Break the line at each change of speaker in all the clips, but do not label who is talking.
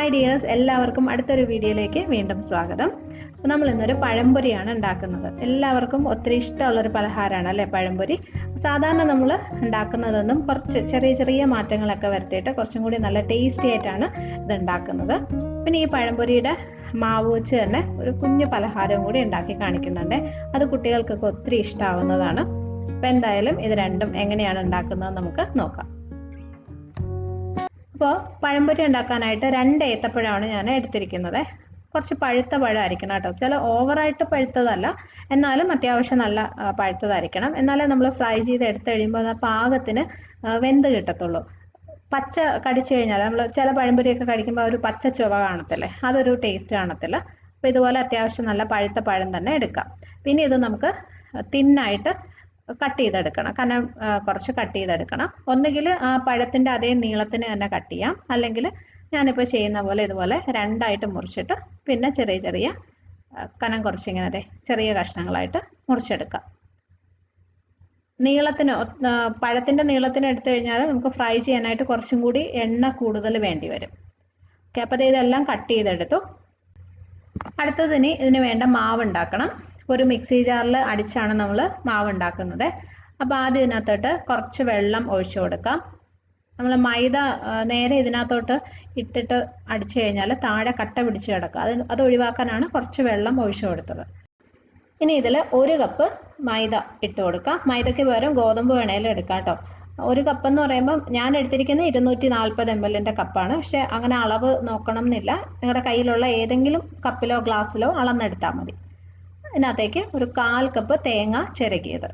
Hi dears, എല്ലാവർക്കും അടുത്തൊരു വീഡിയോയിലേക്ക് വീണ്ടും സ്വാഗതം. നമ്മൾ ഇന്നൊരു പഴംപൊരിയാണ് ഉണ്ടാക്കുന്നത്. എല്ലാവർക്കും ഒത്തിരി ഇഷ്ടമുള്ളൊരു പലഹാരമാണ് അല്ലേ പഴംപൊരി. സാധാരണ നമ്മൾ ഉണ്ടാക്കുന്നതൊന്നും കുറച്ച് ചെറിയ ചെറിയ മാറ്റങ്ങളൊക്കെ വരുത്തിയിട്ട് കുറച്ചും കൂടി നല്ല ടേസ്റ്റി ആയിട്ടാണ് ഇത് ഉണ്ടാക്കുന്നത്. പിന്നെ ഈ പഴംപൊരിയുടെ മാവ് വെച്ച് തന്നെ ഒരു കുഞ്ഞു പലഹാരവും കൂടി ഉണ്ടാക്കി കാണിക്കുന്നുണ്ട്. അത് കുട്ടികൾക്കൊക്കെ ഒത്തിരി ഇഷ്ടമാവുന്നതാണ്. അപ്പം എന്തായാലും ഇത് രണ്ടും എങ്ങനെയാണ് ഉണ്ടാക്കുന്നത് നമുക്ക് നോക്കാം. അപ്പോൾ പഴംപൊരി ഉണ്ടാക്കാനായിട്ട് 2 ഏത്തപ്പഴമാണ് ഞാൻ എടുത്തിരിക്കുന്നത്. കുറച്ച് പഴുത്ത പഴമായിരിക്കണം കേട്ടോ. ചില ഓവറായിട്ട് പഴുത്തതല്ല, എന്നാലും അത്യാവശ്യം നല്ല പഴുത്തതായിരിക്കണം. എന്നാലേ നമ്മൾ ഫ്രൈ ചെയ്ത് എടുത്തു കഴിയുമ്പോൾ ആ പാകത്തിന് വെന്ത് കിട്ടത്തുള്ളൂ. പച്ച കടിച്ചു കഴിഞ്ഞാൽ നമ്മൾ ചില പഴംപൊരിയൊക്കെ കഴിക്കുമ്പോൾ ഒരു പച്ച ചുവ കാണത്തില്ലേ, അതൊരു ടേസ്റ്റ് കാണത്തില്ല. അപ്പോൾ ഇതുപോലെ അത്യാവശ്യം നല്ല പഴുത്ത പഴം തന്നെ എടുക്കാം. പിന്നെ ഇത് നമുക്ക് തിന്നായിട്ട് കട്ട് ചെയ്തെടുക്കണം. കനം കുറച്ച് കട്ട് ചെയ്തെടുക്കണം. ഒന്നുകിൽ ആ പഴത്തിൻ്റെ അതേ നീളത്തിന് തന്നെ കട്ട് ചെയ്യാം, അല്ലെങ്കിൽ ഞാനിപ്പോൾ ചെയ്യുന്ന പോലെ ഇതുപോലെ 2ആയിട്ട് മുറിച്ചിട്ട് പിന്നെ ചെറിയ ചെറിയ കനം കുറച്ചിങ്ങനെ അതെ ചെറിയ കഷ്ണങ്ങളായിട്ട് മുറിച്ചെടുക്കാം. നീളത്തിന് പഴത്തിൻ്റെ നീളത്തിന് എടുത്തു കഴിഞ്ഞാൽ നമുക്ക് ഫ്രൈ ചെയ്യാനായിട്ട് കുറച്ചും കൂടി എണ്ണ കൂടുതൽ വേണ്ടി വരും. ഓക്കെ, അപ്പോൾ ഇതെല്ലാം കട്ട് ചെയ്തെടുത്തു. അടുത്തതിന് ഇതിന് വേണ്ട മാവ് ഉണ്ടാക്കണം. ഒരു മിക്സി ജാറിൽ അടിച്ചാണ് നമ്മൾ മാവ് ഉണ്ടാക്കുന്നത്. അപ്പോൾ ആദ്യം ഇതിനകത്തോട്ട് കുറച്ച് വെള്ളം ഒഴിച്ചു കൊടുക്കാം. നമ്മൾ മൈദ നേരെ ഇതിനകത്തോട്ട് ഇട്ടിട്ട് അടിച്ചു കഴിഞ്ഞാൽ താഴെ കട്ട പിടിച്ച് കിടക്കുക. അത് ഒഴിവാക്കാനാണ് കുറച്ച് വെള്ളം ഒഴിച്ചു കൊടുത്തത്. ഇനി ഇതിൽ 1 കപ്പ് മൈദ ഇട്ട് കൊടുക്കാം. മൈദയ്ക്ക് പകരം ഗോതമ്പ് വേണേലും എടുക്കാം കേട്ടോ. 1 കപ്പ് എന്ന് പറയുമ്പോൾ ഞാൻ എടുത്തിരിക്കുന്നത് 240 ml കപ്പാണ്. പക്ഷെ അങ്ങനെ അളവ് നോക്കണം എന്നില്ല. നിങ്ങളുടെ കയ്യിലുള്ള ഏതെങ്കിലും കപ്പിലോ ഗ്ലാസ്സിലോ അളന്നെടുത്താൽ മതി. ഇതിനകത്തേക്ക് ഒരു 1/4 കപ്പ് തേങ്ങ ചിരകിയത്.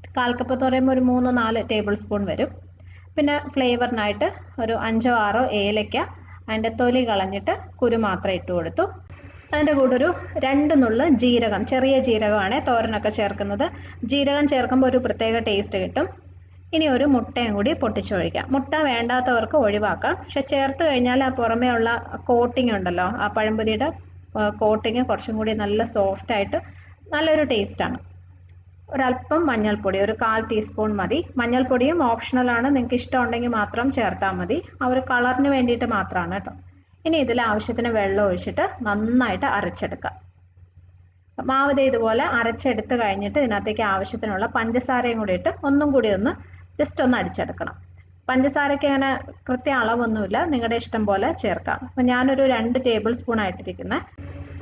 1/4 കപ്പ് എന്ന് പറയുമ്പോൾ ഒരു 3-4 ടേബിൾ സ്പൂൺ വരും. പിന്നെ ഫ്ലേവറിനായിട്ട് ഒരു 5-6 ഏലയ്ക്ക, അതിൻ്റെ തൊലി കളഞ്ഞിട്ട് കുരു മാത്രം ഇട്ട് കൊടുത്തു. അതിൻ്റെ കൂടെ ഒരു 2 നുള്ള് ജീരകം, ചെറിയ ജീരകമാണ് തോരനൊക്കെ ചേർക്കുന്നത്. ജീരകം ചേർക്കുമ്പോൾ ഒരു പ്രത്യേക ടേസ്റ്റ് കിട്ടും. ഇനി ഒരു മുട്ടയും കൂടി പൊട്ടിച്ചൊഴിക്കാം. മുട്ട വേണ്ടാത്തവർക്ക് ഒഴിവാക്കാം. പക്ഷെ ചേർത്ത് കഴിഞ്ഞാൽ ആ പുറമേ ഉള്ള കോട്ടിങ് ഉണ്ടല്ലോ, ആ പഴംപൊരിയുടെ കോട്ടിങ് കുറച്ചും കൂടി നല്ല സോഫ്റ്റായിട്ട് നല്ലൊരു ടേസ്റ്റാണ്. ഒരല്പം മഞ്ഞൾപ്പൊടി, ഒരു 1/4 ടീസ്പൂൺ മതി. മഞ്ഞൾപ്പൊടിയും ഓപ്ഷണലാണ്, നിങ്ങൾക്ക് ഇഷ്ടമുണ്ടെങ്കിൽ മാത്രം ചേർത്താൽ മതി. ആ ഒരു കളറിന് വേണ്ടിയിട്ട് മാത്രമാണ് കേട്ടോ. ഇനി ഇതിൽ ആവശ്യത്തിന് വെള്ളം ഒഴിച്ചിട്ട് നന്നായിട്ട് അരച്ചെടുക്കാം. മാവ് ഇതുപോലെ അരച്ചെടുത്ത് കഴിഞ്ഞിട്ട് ഇതിനകത്തേക്ക് ആവശ്യത്തിനുള്ള പഞ്ചസാരയും കൂടി ഇട്ട് ഒന്നും കൂടി ഒന്ന് ജസ്റ്റ് ഒന്ന് അടിച്ചെടുക്കണം. പഞ്ചസാരയ്ക്ക് അങ്ങനെ കൃത്യ അളവൊന്നുമില്ല, നിങ്ങളുടെ ഇഷ്ടം പോലെ ചേർക്കാം. അപ്പം ഞാനൊരു 2 ടേബിൾ സ്പൂൺ ആയിട്ടിരിക്കുന്നത്.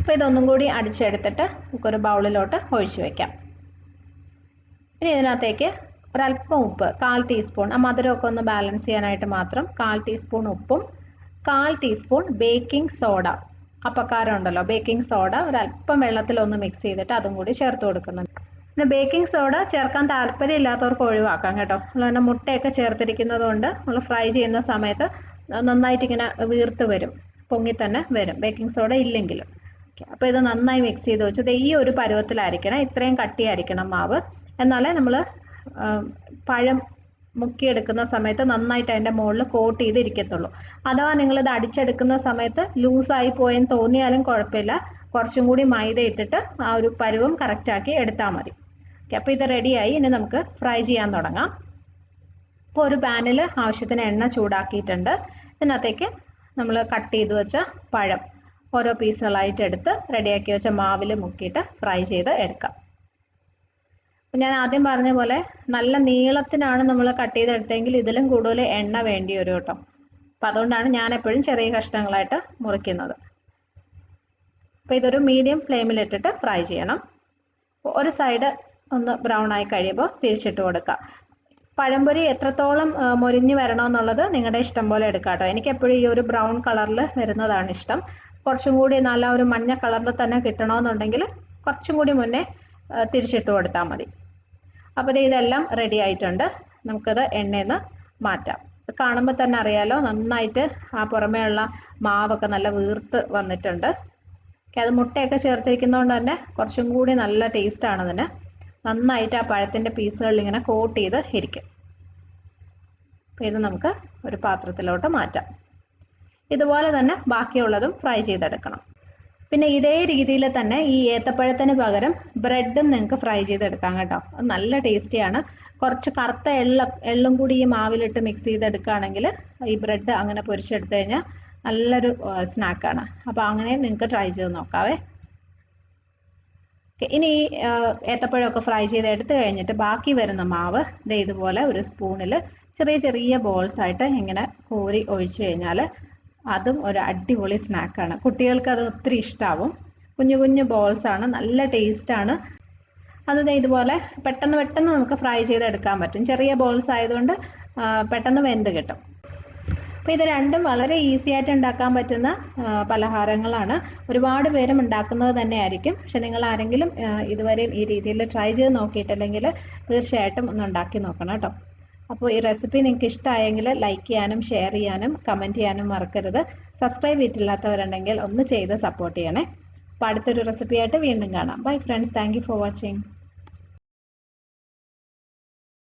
അപ്പോൾ ഇതൊന്നും കൂടി അടിച്ചെടുത്തിട്ട് നമുക്കൊരു ബൗളിലോട്ട് ഒഴിച്ചു വയ്ക്കാം. ഇനി ഇതിനകത്തേക്ക് ഒരല്പം ഉപ്പ്, 1/4 ടീസ്പൂൺ, ആ മധുരമൊക്കെ ഒന്ന് ബാലൻസ് ചെയ്യാനായിട്ട് മാത്രം 1/4 ടീസ്പൂൺ ഉപ്പും 1/4 ടീസ്പൂൺ ബേക്കിംഗ് സോഡ, അപ്പക്കാരം ഉണ്ടല്ലോ ബേക്കിംഗ് സോഡ, ഒരല്പം വെള്ളത്തിലൊന്ന് മിക്സ് ചെയ്തിട്ട് അതും കൂടി ചേർത്ത് കൊടുക്കുന്നുണ്ട്. പിന്നെ ബേക്കിംഗ് സോഡ ചേർക്കാൻ താല്പര്യമില്ലാത്തവർക്ക് ഒഴിവാക്കാം കേട്ടോ. അതുപോലെ മുട്ടയൊക്കെ ചേർത്തിരിക്കുന്നത് കൊണ്ട് നമ്മൾ ഫ്രൈ ചെയ്യുന്ന സമയത്ത് നന്നായിട്ട് ഇങ്ങനെ വീർത്ത് വരും, പൊങ്ങി തന്നെ വരും ബേക്കിംഗ് സോഡ ഇല്ലെങ്കിലും. ഓക്കെ, അപ്പോൾ ഇത് നന്നായി മിക്സ് ചെയ്ത് വെച്ചത് ഈ ഒരു പരുവത്തിലായിരിക്കണം, ഇത്രയും കട്ടിയായിരിക്കണം മാവ്. എന്നാലേ നമ്മൾ പഴം മുക്കിയെടുക്കുന്ന സമയത്ത് നന്നായിട്ട് അതിൻ്റെ മുകളിൽ കോട്ട് ചെയ്തിരിക്കത്തുള്ളൂ. അഥവാ നിങ്ങളിത് അടിച്ചെടുക്കുന്ന സമയത്ത് ലൂസായി പോയെന്ന് തോന്നിയാലും കുഴപ്പമില്ല, കുറച്ചും കൂടി മൈദ ഇട്ടിട്ട് ആ ഒരു പരുവം കറക്റ്റാക്കി എടുത്താൽ മതി. ഓക്കെ, അപ്പോൾ ഇത് റെഡിയായി. ഇനി നമുക്ക് ഫ്രൈ ചെയ്യാൻ തുടങ്ങാം. ഇപ്പോൾ ഒരു പാനിൽ ആവശ്യത്തിന് എണ്ണ ചൂടാക്കിയിട്ടുണ്ട്. ഇതിനകത്തേക്ക് നമ്മൾ കട്ട് ചെയ്ത് വെച്ച പഴം ഓരോ പീസുകളായിട്ട് എടുത്ത് റെഡിയാക്കി വെച്ച മാവിൽ മുക്കിയിട്ട് ഫ്രൈ ചെയ്ത് എടുക്കാം. ഞാൻ ആദ്യം പറഞ്ഞ പോലെ നല്ല നീളത്തിനാണ് നമ്മൾ കട്ട് ചെയ്തെടുത്തെങ്കിൽ ഇതിലും കൂടുതൽ എണ്ണ വേണ്ടി വരും കേട്ടോ. അപ്പം അതുകൊണ്ടാണ് ഞാൻ എപ്പോഴും ചെറിയ കഷ്ണങ്ങളായിട്ട് മുറിക്കുന്നത്. അപ്പോൾ ഇതൊരു മീഡിയം ഫ്ലെയിമിലിട്ടിട്ട് ഫ്രൈ ചെയ്യണം. ഒരു സൈഡ് ഒന്ന് ബ്രൗൺ ആയി കഴിയുമ്പോൾ തിരിച്ചിട്ട് കൊടുക്കുക. പഴംപൊരി എത്രത്തോളം മൊരിഞ്ഞ് വരണമെന്നുള്ളത് നിങ്ങളുടെ ഇഷ്ടം പോലെ എടുക്കാം കേട്ടോ. എനിക്ക് എപ്പോഴും ഈ ഒരു ബ്രൗൺ കളറിൽ വരുന്നതാണ് ഇഷ്ടം. കുറച്ചും കൂടി നല്ല ഒരു മഞ്ഞ കളറിൽ തന്നെ കിട്ടണമെന്നുണ്ടെങ്കിൽ കുറച്ചും കൂടി മുന്നേ തിരിച്ചിട്ട് കൊടുത്താൽ മതി. അപ്പോൾ ഇതെല്ലാം റെഡി ആയിട്ടുണ്ട്. നമുക്കത് എണ്ണയിൽ നിന്ന് മാറ്റാം. കാണുമ്പോൾ തന്നെ അറിയാലോ നന്നായിട്ട് ആ പുറമേ ഉള്ള മാവൊക്കെ നല്ല വീർത്ത് വന്നിട്ടുണ്ട്. അത് മുട്ടയൊക്കെ ചേർത്തിരിക്കുന്നതുകൊണ്ട് തന്നെ കുറച്ചും കൂടി നല്ല ടേസ്റ്റാണ് അതിന്. നന്നായിട്ട് ആ പഴത്തിൻ്റെ പീസുകളിൽ ഇങ്ങനെ കോട്ട് ചെയ്ത് ഇരിക്കും. അപ്പോൾ ഇത് നമുക്ക് ഒരു പാത്രത്തിലോട്ട് മാറ്റാം. ഇതുപോലെ തന്നെ ബാക്കിയുള്ളതും ഫ്രൈ ചെയ്തെടുക്കണം. പിന്നെ ഇതേ രീതിയിൽ തന്നെ ഈ ഏത്തപ്പഴത്തിന് പകരം ബ്രെഡും നിങ്ങൾക്ക് ഫ്രൈ ചെയ്തെടുക്കാം കേട്ടോ. അത് നല്ല ടേസ്റ്റിയാണ്. കുറച്ച് കറുത്ത എള്ളും കൂടി ഈ മാവിലിട്ട് മിക്സ് ചെയ്തെടുക്കുകയാണെങ്കിൽ ഈ ബ്രെഡ് അങ്ങനെ പൊരിച്ചെടുത്ത് കഴിഞ്ഞാൽ നല്ലൊരു സ്നാക്കാണ്. അപ്പോൾ അങ്ങനെ നിങ്ങൾക്ക് ട്രൈ ചെയ്ത് നോക്കാവേ. ഇനി ഏത്തപ്പഴമൊക്കെ ഫ്രൈ ചെയ്ത് എടുത്തു കഴിഞ്ഞിട്ട് ബാക്കി വരുന്ന മാവ് ദേ ഇതുപോലെ ഒരു സ്പൂണിൽ ചെറിയ ചെറിയ ബോൾസ് ആയിട്ട് ഇങ്ങനെ കോരി ഒഴിച്ചു കഴിഞ്ഞാൽ അതും ഒരു അടിപൊളി സ്നാക്കാണ്. കുട്ടികൾക്ക് അത് ഒത്തിരി ഇഷ്ടമാവും. കുഞ്ഞു കുഞ്ഞു ബോൾസ് ആണ്, നല്ല ടേസ്റ്റാണ്. അത് ഇതുപോലെ പെട്ടെന്ന് പെട്ടെന്ന് നമുക്ക് ഫ്രൈ ചെയ്തെടുക്കാൻ പറ്റും. ചെറിയ ബോൾസ് ആയതുകൊണ്ട് പെട്ടെന്ന് വെന്ത് കിട്ടും. അപ്പോൾ ഇത് രണ്ടും വളരെ ഈസി ആയിട്ട് ഉണ്ടാക്കാൻ പറ്റുന്ന പലഹാരങ്ങളാണ്. ഒരുപാട് പേരും ഉണ്ടാക്കുന്നത് തന്നെയായിരിക്കും. പക്ഷെ നിങ്ങൾ ആരെങ്കിലും ഇതുവരെയും ഈ രീതിയിൽ ട്രൈ ചെയ്ത് നോക്കിയിട്ടില്ലെങ്കിൽ തീർച്ചയായിട്ടും ഒന്ന് ഉണ്ടാക്കി നോക്കണം കേട്ടോ. അപ്പോൾ ഈ റെസിപ്പി നിങ്ങൾക്ക് ഇഷ്ടമായെങ്കിൽ ലൈക്ക് ചെയ്യാനും ഷെയർ ചെയ്യാനും കമൻറ്റ് ചെയ്യാനും മറക്കരുത്. സബ്സ്ക്രൈബ് ചെയ്തിട്ടില്ലാത്തവരുണ്ടെങ്കിൽ ഒന്ന് ചെയ്ത് സപ്പോർട്ട് ചെയ്യണേ. അപ്പോൾ അടുത്തൊരു റെസിപ്പിയായിട്ട് വീണ്ടും കാണാം. Bye friends, thank you for watching.